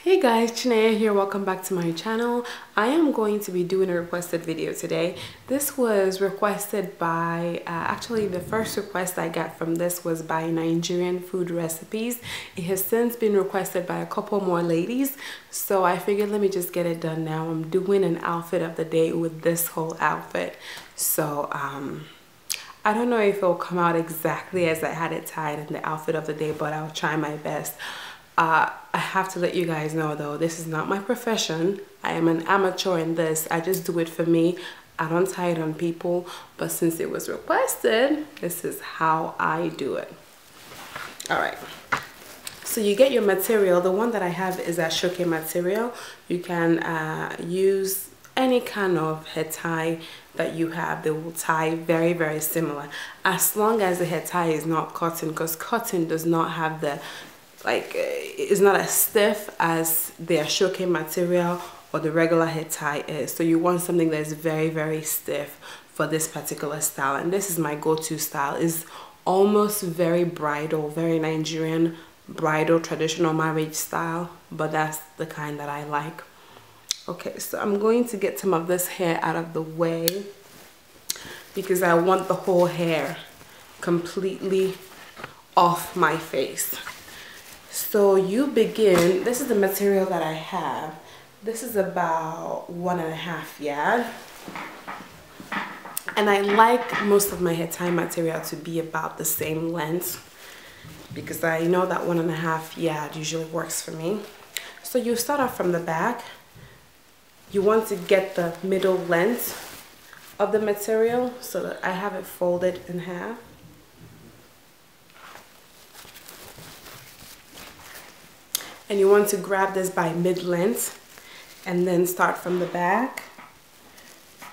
Hey guys, Chinea here. Welcome back to my channel. I am going to be doing a requested video today. This was requested by, actually the first request I got from this was by Nigerian Food Recipes. It has since been requested by a couple more ladies, so I figured let me just get it done now. I'm doing an outfit of the day with this whole outfit. So I don't know if it'll come out exactly as I had it tied in the outfit of the day, but I'll try my best. I have to let you guys know though, this is not my profession. I am an amateur in this. I just do it for me. I don't tie it on people, but since it was requested, this is how I do it. All right. So you get your material. The one that I have is a shoke material. You can use any kind of head tie that you have. They will tie very, very similar, as long as the head tie is not cotton, because cotton does not have the it's not as stiff as the ashoke material or the regular head tie is. So you want something that is very, very stiff for this particular style, and this is my go-to style. Is almost very bridal, very Nigerian bridal traditional marriage style, but that's the kind that I like. Okay, so I'm going to get some of this hair out of the way because I want the whole hair completely off my face. So you begin, this is the material that I have. This is about 1.5 yard. And I like most of my head tie material to be about the same length because I know that 1.5 yard usually works for me. So you start off from the back. You want to get the middle length of the material so that I have it folded in half. And you want to grab this by mid-length and then start from the back.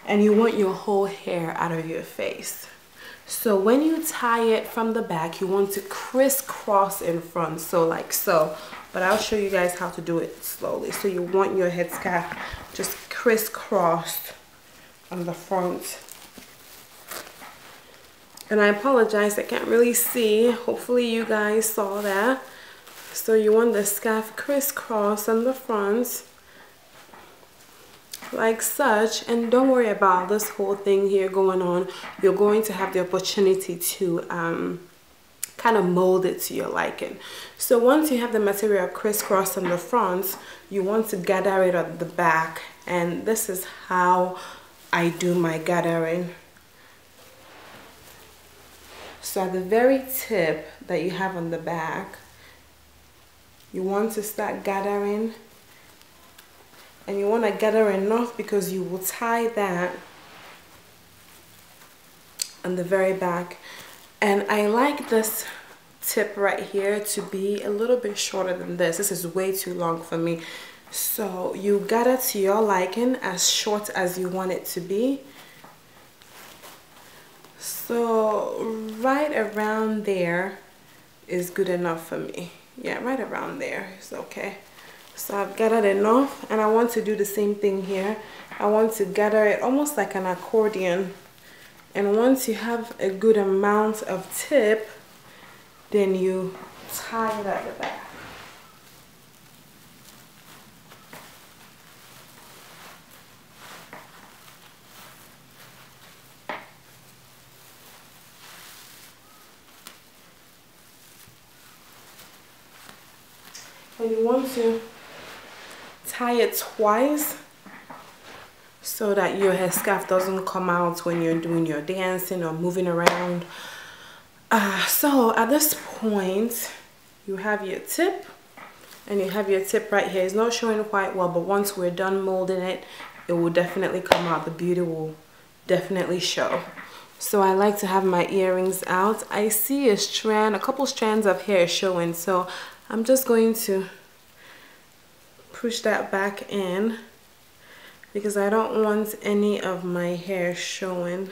And you want your whole hair out of your face. So when you tie it from the back, you want to crisscross in front, so like so. But I'll show you guys how to do it slowly. So you want your head scarf just crisscrossed on the front. And I apologize, I can't really see. Hopefully you guys saw that. So you want the scarf crisscross on the front like such, and don't worry about this whole thing here going on. You're going to have the opportunity to kind of mold it to your liking. So once you have the material crisscross on the front, you want to gather it at the back, and this is how I do my gathering. So at the very tip that you have on the back, you want to start gathering, and you want to gather enough because you will tie that on the very back. And I like this tip right here to be a little bit shorter than this. This is way too long for me. So you gather to your liking, as short as you want it to be. So right around there is good enough for me. Yeah, right around there is okay. So I've gathered enough, and I want to do the same thing here. I want to gather it almost like an accordion. And once you have a good amount of tip, then you tie it at the back. And you want to tie it twice so that your head scarf doesn't come out when you're doing your dancing or moving around. So at this point, you have your tip, and you have your tip right here. It's not showing quite well, but once we're done molding it, it will definitely come out. The beauty will definitely show. So I like to have my earrings out. I see a couple strands of hair showing, so I'm just going to push that back in because I don't want any of my hair showing.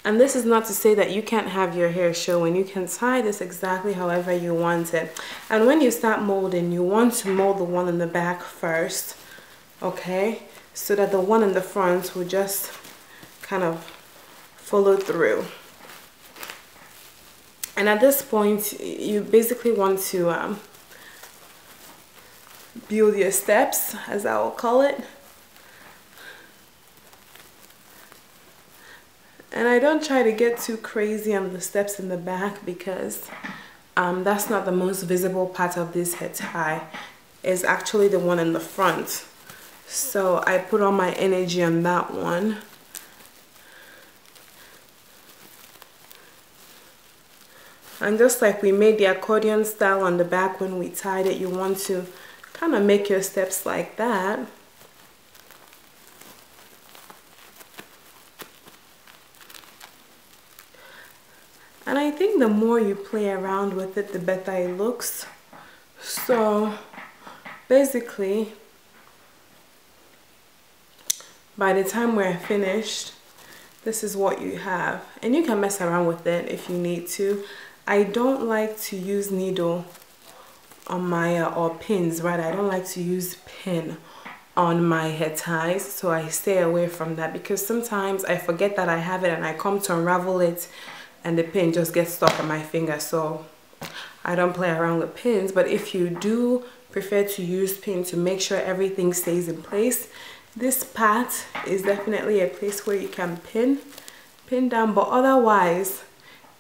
And this is not to say that you can't have your hair showing. You can tie this exactly however you want it. And when you start molding, you want to mold the one in the back first, okay? So that the one in the front will just kind of follow through. And at this point, you basically want to build your steps, as I will call it. And I don't try to get too crazy on the steps in the back because that's not the most visible part of this head tie. It's actually the one in the front. So I put all my energy on that one. And just like we made the accordion style on the back when we tied it, you want to kind of make your steps like that. And I think the more you play around with it, the better it looks. So basically, by the time we're finished, this is what you have. And you can mess around with it if you need to. I don't like to use needle on my, or pins, right? I don't like to use pin on my head ties. So I stay away from that because sometimes I forget that I have it and I come to unravel it and the pin just gets stuck on my finger. So I don't play around with pins. But if you do prefer to use pin to make sure everything stays in place, this part is definitely a place where you can pin down. But otherwise,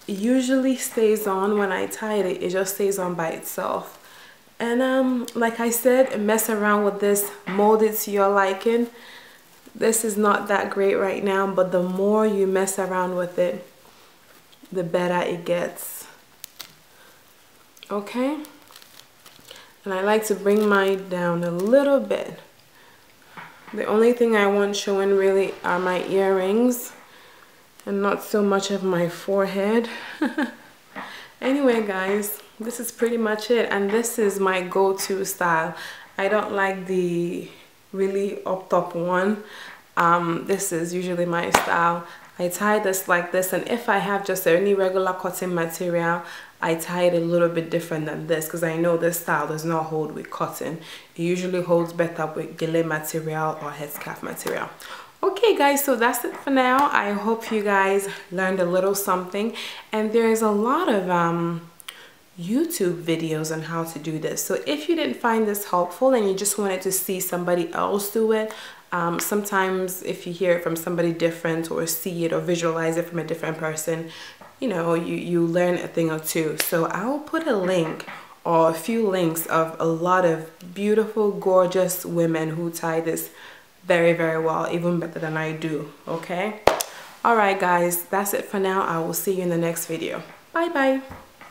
it usually stays on. When I tie it, it just stays on by itself. And like I said, mess around with this, mold it to your liking. This is not that great right now, but the more you mess around with it, the better it gets. Okay, and I like to bring mine down a little bit. The only thing I want showing really are my earrings and not so much of my forehead. Anyway guys, this is pretty much it, and this is my go-to style. I don't like the really up top one. This is usually my style. I tie this like this, and if I have just any regular cotton material, I tie it a little bit different than this because I know this style does not hold with cotton. It usually holds better with gele material or headscarf material. Okay guys, so that's it for now. I hope you guys learned a little something, and there's a lot of YouTube videos on how to do this. So if you didn't find this helpful and you just wanted to see somebody else do it, sometimes if you hear it from somebody different or see it or visualize it from a different person, you know, you learn a thing or two. So I'll put a link or a few links of a lot of beautiful, gorgeous women who tie this very, very well, even better than I do. Okay, all right guys, that's it for now. I will see you in the next video. Bye bye.